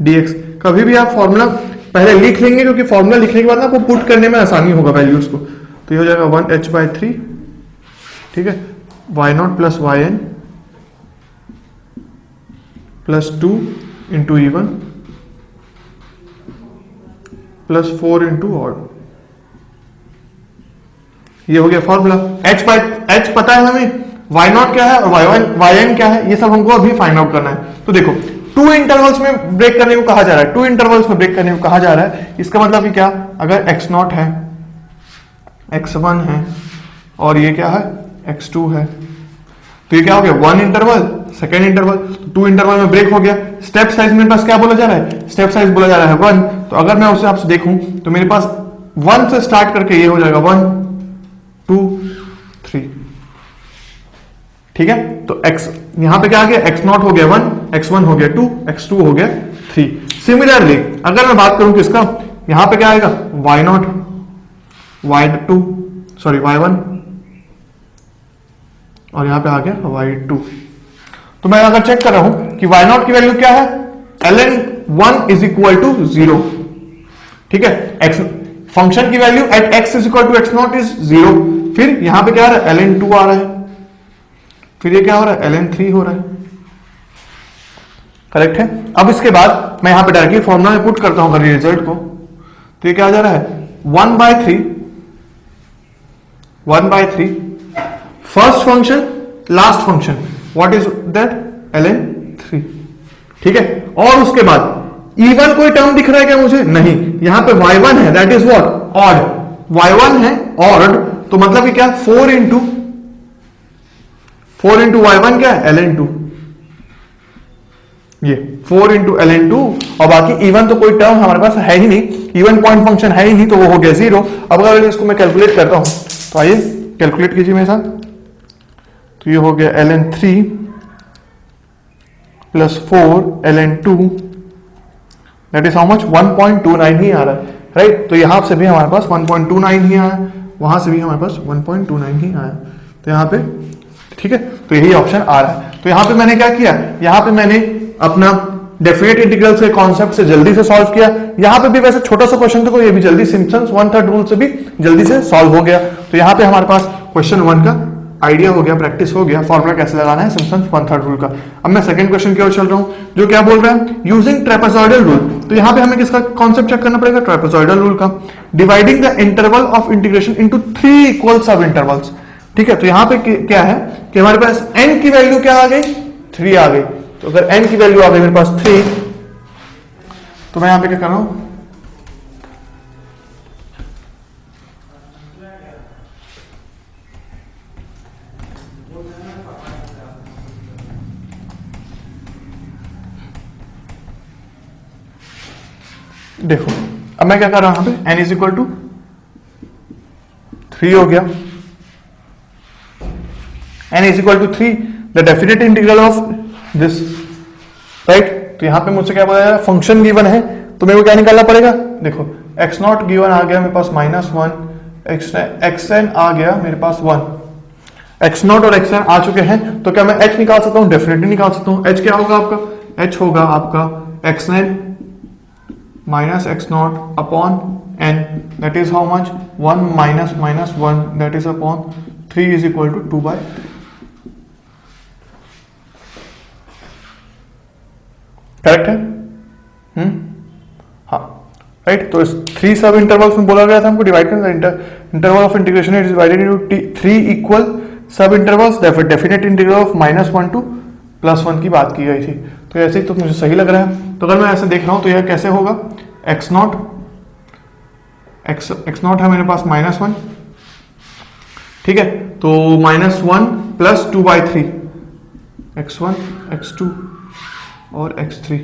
dx। कभी भी आप फॉर्मूला पहले लिख लेंगे क्योंकि फॉर्मूला लिखने के बाद ना आपको पुट करने में आसानी होगा वैल्यूज को। तो ये हो जाएगा 1h/3, ठीक है, y0 plus yn plus 2 into E1 plus 4 into odd. ये हो गया फॉर्मूला। h पता है हमें, y0 क्या है और yn क्या है, ये सब हमको अभी फाइंड आउट करना है। तो देखो 2 इंटरवल्स में ब्रेक करने को कहा जा रहा है, 2 इंटरवल्स में ब्रेक करने को कहा जा रहा है। इसका मतलब कि क्या, अगर x0 है, x1 है और ये क्या है x2 है, तो ये क्या हो गया 1 इंटरवल, सेकेंड इंटरवल, 2 इंटरवल में ब्रेक हो गया। स्टेप साइज मेरे पास क्या बोला जा रहा है, स्टेप साइज बोला जा रहा है 1। तो अगर मैं उसे आपसे देखूं तो मेरे पास 1 से स्टार्ट करके ये हो जाएगा 1 2 3, ठीक है। तो x यहां पे क्या आ गया, x0 हो गया 1, x1 हो गया 2, x2 हो गया 3। सिमिलरली अगर मैं बात करूं किसका, यहां पे क्या आएगा y0 y2 सॉरी y1 और यहां पे आ गया y2। तो मैं अगर चेक कर रहा हूं कि y0 की वैल्यू क्या है, ln1 इज इक्वल टू 0, ठीक है। x फंक्शन की value at x is equal to x0 is 0। फिर यहां पे क्या आ रहा है, ln2 आ रहा है, फिर ये क्या हो रहा है, ln3 हो रहा है, करेक्ट है। अब इसके बाद मैं यहां पे डायरेक्टली फॉर्मूला में पुट करता हूं अगर रिजल्ट को, तो ये क्या आ जा रहा है 1/3 first function last function, what is that, ln3, ठीक है। और उसके बाद इवन कोई टर्म दिख रहा है क्या मुझे, नहीं, यहां पे y1 है, that is what, odd, y1 है ऑड, तो मतलब कि क्या 4 इंटू y1 क्या है, ln2, ये 4 इंटू ln2। और बाकी इवन तो कोई टर्म हमारे पास है ही नहीं, इवन पॉइंट फंक्शन है ही नहीं, तो वो हो गया 0। अब अगर इसको मैं कैलकुलेट करता हूं तो आइए कैलकुलेट कीजिए मेरे साथ। तो ये हो गया ln3 plus 4 ln2, that is how much, 1.29 ही आ रहा है, राइट। तो यहां से भी हमारे पास 1.29 ही आया, वहां से भी हमारे पास 1.29 ही आया, तो यहां पे ठीक है। तो यही ऑप्शन आ रहा है। तो यहां पे मैंने क्या किया, यहां पे मैंने अपना डेफिनेट इंटीग्रल से कॉन्सेप्ट से जल्दी से सॉल्व किया। यहां पे भी वैसे छोटा सा क्वेश्चन था, ये भी जल्दी सिम्पसन्स 1/3 रूल से भी जल्दी से सॉल्व हो गया। तो यहां पे हमारे पास क्वेश्चन 1 का आइडिया हो गया, प्रैक्टिस हो गया, फॉर्मूला कैसे लगाना है सिम्पसन्स 1/3 रूल का। अब मैं सेकंड क्वेश्चन की ओर चल रहा हूं, जो क्या बोल रहा है, यूजिंग ट्रेपेजॉइडल रूल। तो यहां पे हमें किसका कॉन्सेप्ट चेक करना पड़ेगा, ट्रेपेजॉइडल रूल का। Dividing the interval of integration into 3 equal सब इंटरवल्स, ठीक है। तो यहां पे क्या है कि हमारे पास n की वैल्यू क्या आ गई, 3 आ गई। तो अगर n की वैल्यू आ गई मेरे पास 3, तो मैं यहां पे क्या कर रहा हूं, देखो अब मैं क्या कर रहा हूं, यहां पे n इज इक्वल टू 3 हो गया, n is equal to 3, the definite integral of this, right. तो यहां पे मुझसे क्या बोला है, फंक्शन गिवन है, तो मेरे को क्या निकालना पड़ेगा, देखो x0 गिवन आ गया मेरे पास -1, xn आ गया मेरे पास 1, x0 और xn आ चुके हैं। तो क्या मैं h निकाल सकता हूं, डेफिनेटली निकाल सकता हूं। h क्या होगा आपका, h होगा आपका xn minus x0 upon n, that is how much, 1 minus 1, that is upon 3 is equal to 2/3, correct है, हाँ राइट। तो इस 3 सब इंटरवल्स में बोला गया था हमको डिवाइड करना, interval of integration is divided into 3 equal subintervals, definite integral of -1 to +1 की बात की गई थी। तो ऐसे ही तो मुझे सही लग रहा है। तो अगर मैं ऐसे देख रहा हूं तो यह कैसे होगा, x0 है मेरे पास -1, ठीक है। तो -1 प्लस 2/3, x1 x2 और x3,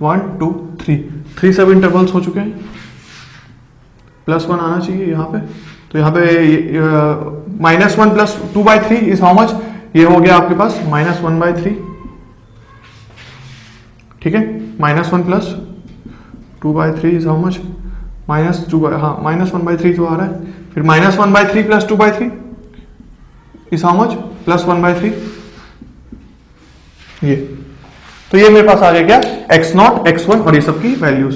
1 2 3 सब इंटरवल्स हो चुके हैं, +1 आना चाहिए यहाँ पे। तो यहाँ पे -1 प्लस 2/3 इज हाउ मच, ये हो गया आपके पास -1/3, ठीक है, -1 प्लस 2/3 इज हाउ मच, -1/3 तो आ रहा है, फिर -1/3 प्लस 2/3 इज हाउ मच, +1/3। ये तो ये मेरे पास आ गया क्या, x0 x1 और ये सब की वैल्यूज।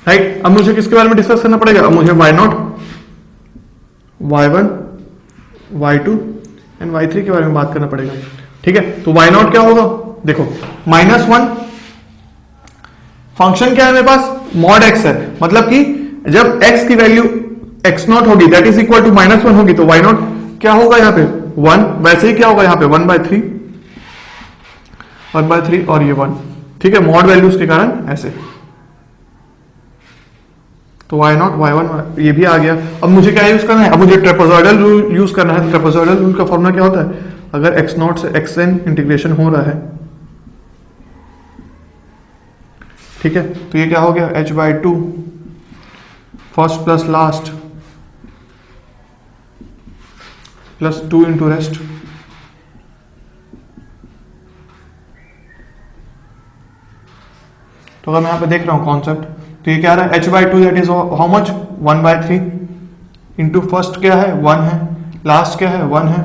राइट, अब मुझे किसके बारे में डिस्कस करना पड़ेगा, अब मुझे y0 y1 y2 and y3 के बारे में बात करना पड़ेगा। ठीक है, तो y0 क्या होगा, देखो -1 फंक्शन क्या है मेरे पास, मॉड x है, मतलब कि जब x की वैल्यू x0 होगी दैट इज इक्वल टू -1 होगी, तो y0 क्या होगा यहाँ पे 1, वैसे ही क्या होगा यहाँ पे 1/3 और ये 1। ठीक है, मॉड वैल्यूज के कारण ऐसे, तो y0 y1 ये भी आ गया। अब मुझे क्या यूज करना है, अब मुझे ट्रेपेजॉइडल रूल यूज करना है। ट्रेपेजॉइडल रूल का फॉर्मूला क्या होता है, अगर x0 से xn इंटीग्रेशन हो रहा है, ठीक है, तो ये क्या हो गया h/2 first plus last plus 2 into rest. तो अगर मैं यहां पे देख रहा हूं कॉन्सेप्ट, तो ये क्या आ रहा है h/2 that is how much 1/3 into first क्या है 1 है, लास्ट क्या है 1 है,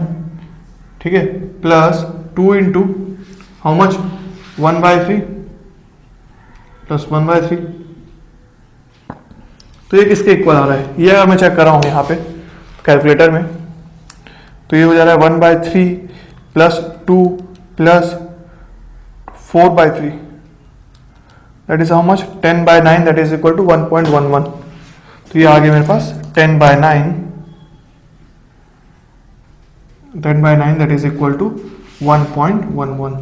ठीक है, plus 2 into how much 1/3 plus 1/3। तो ये किसके इक्वल आ रहा है, ये अगर मैं चेक कर रहा हूं यहाँ पे कैलकुलेटर में, तो ये हो जा रहा है 1/3 plus 2 plus 4/3 that is how much 10/9 that is equal to 1.11। तो ये आ गया मेरे पास 10/9 that is equal to 1.11।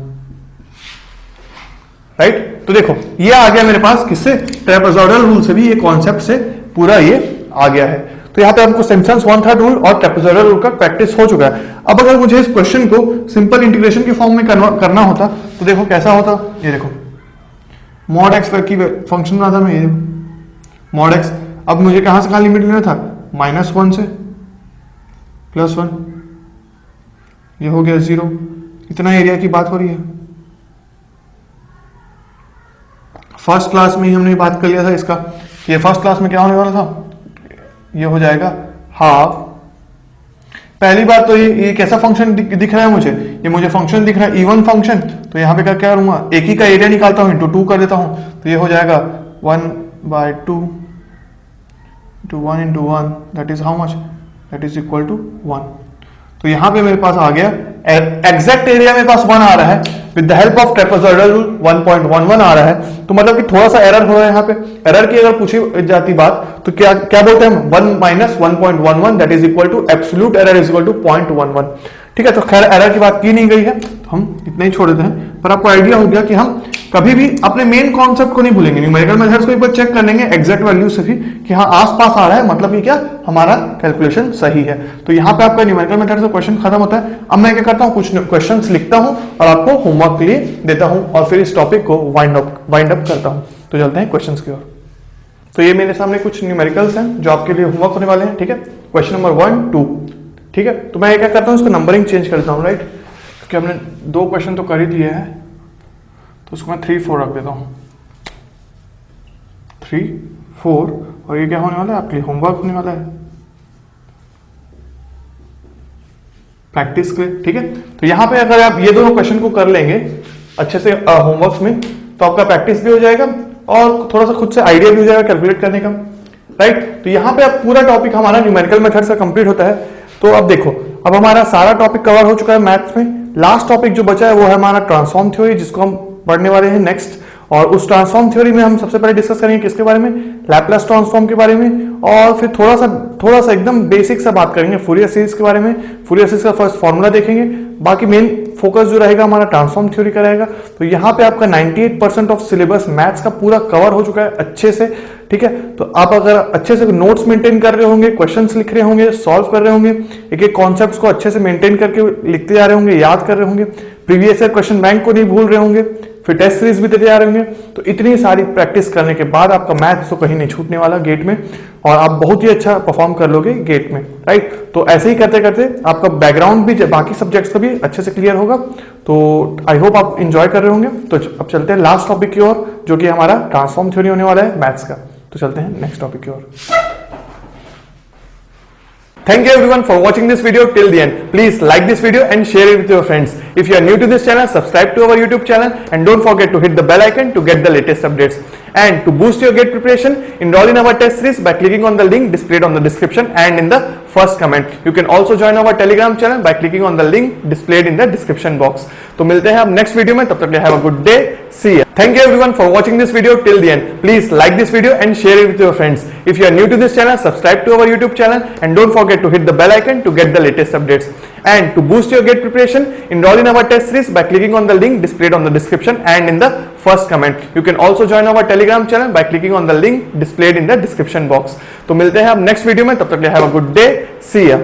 Right, तो देखो ये आ गया मेरे पास किससे, ट्रेपेजॉइडल रूल से भी, ये कॉन्सेप्ट से पूरा ये आ गया है। तो यहाँ पे हमको सिम्पसन्स 1/3 रूल और ट्रेपेजॉइडल रूल का प्रैक्टिस हो चुका है। अब अगर मुझे इस क्वेश्चन को सिंपल इंटीग्रेशन के फॉर्म में करना होता तो देखो कैसा होता, ये देखो मॉड एक्स की फंक्शन बना था मैं, ये देखो मॉड एक्स। अब मुझे कहां से कहां लिमिट लेना था, -1 से +1, ये हो गया 0। इतना एरिया की बात हो रही है। फर्स्ट क्लास में ही हमने बात कर लिया था इसका, ये फर्स्ट क्लास में क्या होने वाला था, ये हो जाएगा हाफ। पहली बात तो ये कैसा फंक्शन दिख रहा है मुझे फंक्शन दिख रहा है इवन फंक्शन। तो यहाँ पे क्या करूंगा, एक ही का एरिया निकालता हूं, इंटू 2 कर देता हूं, तो ये हो जाएगा 1/2 into 1 into 1 that is how much, that is equal to 1। तो यहां पे मेरे पास आ गया एग्जैक्ट एरिया मेरे पास 1 आ रहा है, with the help of trapezoidal rule 1.11 आ रहा है। तो मतलब कि थोड़ा सा एरर हो रहा है यहाँ पे। एरर की अगर पूछी जाती बात तो क्या क्या बोलते हैं हम, 1 minus 1.11 that is equal to absolute error is equal to 0.11। ठीक है, तो खैर एरर की बात की नहीं गई है, तो हम इतना ही छोड़ देते हैं। पर आपको आइडिया हो गया कि हम कभी भी अपने मेन कॉन्सेप्ट को नहीं भूलेंगे, न्यूमेरिकल मेथड्स को एक बार चेक कर लेंगे एग्जैक्ट वैल्यू से भी कि हाँ आसपास आ रहा है, मतलब ये क्या हमारा कैलकुलेशन सही है। तो यहाँ पे आपका न्यूमेरिकल मेथड से क्वेश्चन खत्म होता है। अब मैं क्या करता हूँ, कुछ क्वेश्चंस लिखता हूँ और आपको होमवर्क के लिए देता हूँ और फिर इस टॉपिक को वाइंड अप करता हूँ। तो चलते हैं क्वेश्चंस की ओर। तो ये मेरे सामने कुछ न्यूमेरिकल्स हैं जो आपके लिए होमवर्क होने वाले हैं। ठीक है, क्वेश्चन नंबर 1, 2। ठीक है, तो मैं क्या करता हूँ, इसको नंबरिंग चेंज करता हूँ, राइट, क्योंकि हमने 2 क्वेश्चन तो कर ही दिए हैं, तो उसको मैं 3, 4 रख देता हूँ। 3, 4 और ये क्या होने वाला है, आपके लिए होमवर्क होने वाला है प्रैक्टिस के। ठीक है, तो यहाँ पे अगर आप ये दोनों क्वेश्चन को कर लेंगे अच्छे से होमवर्क में, तो आपका प्रैक्टिस भी हो जाएगा और थोड़ा सा खुद से आइडिया भी हो जाएगा कैलकुलेट करने का। राइट, तो यहाँ पे अब पूरा टॉपिक हमारा न्यूमेरिकल मेथड से कंप्लीट होता है। तो अब देखो, अब हमारा सारा टॉपिक कवर हो चुका है मैथ्स में। लास्ट टॉपिक जो बचा है वो है हमारा ट्रांसफॉर्म थ्योरी, जिसको हम पढ़ने वाले हैं नेक्स्ट। और उस ट्रांसफॉर्म थ्योरी में हम सबसे पहले डिस्कस करेंगे किसके बारे में, लैपलेस ट्रांसफॉर्म के बारे में, और फिर थोड़ा सा एकदम बेसिक सा बात करेंगे फूरियर सीरीज के बारे में। फूरियर सीरीज का फर्स्ट फॉर्मूला देखेंगे, बाकी मेन फोकस जो रहेगा हमारा ट्रांसफॉर्म थ्योरी का रहेगा। तो यहाँ पे आपका 98% ऑफ सिलेबस मैथ्स का पूरा कवर हो चुका है अच्छे से। ठीक है, तो आप अगर अच्छे से नोट्स मेंटेन कर रहे होंगे, क्वेश्चंस लिख रहे होंगे, सॉल्व कर रहे होंगे, एक एक कॉन्सेप्ट्स को अच्छे से मेंटेन करके लिखते जा रहे होंगे, याद कर रहे होंगे, प्रीवियस ईयर क्वेश्चन बैंक को नहीं भूल रहे होंगे, फिर टेस्ट सीरीज भी देते जा रहे होंगे। तो इतनी सारी प्रैक्टिस करने के बाद आपका मैथ्स तो कहीं नहीं छूटने वाला गेट में, और आप बहुत ही अच्छा परफॉर्म कर लोगे गेट में, राइट। तो ऐसे ही करते करते आपका बैकग्राउंड भी बाकी सब्जेक्ट्स का भी अच्छे से क्लियर होगा। तो आई होप आप इंजॉय कर रहे होंगे। तो अब चलते हैं लास्ट टॉपिक की ओर, जो कि हमारा ट्रांसफॉर्म थ्योरी होने वाला है मैथ्स का। तो चलते हैं नेक्स्ट टॉपिक की ओर। Thank you everyone for watching this video till the end. Please like this video and share it with your friends. If you are new to this channel, subscribe to our YouTube channel and don't forget to hit the bell icon to get the latest updates. And to boost your GATE preparation, enroll in our test series by clicking on the link displayed on the description and in the first comment. You can also join our Telegram channel by clicking on the link displayed in the description box. तो मिलते हैं अब next video में, तब तक के लिए have a good day. See ya. Thank you everyone for watching this video till the end. Please like this video and share it with your friends. If you are new to this channel, subscribe to our YouTube channel and don't forget to hit the bell icon to get the latest updates. And to boost your GATE preparation, enroll in our test series by clicking on the link displayed on the description and in the first comment. You can also join our Telegram channel by clicking on the link displayed in the description box. तो मिलते हैं अब next video में, तब तक के लिए have a good day. See ya.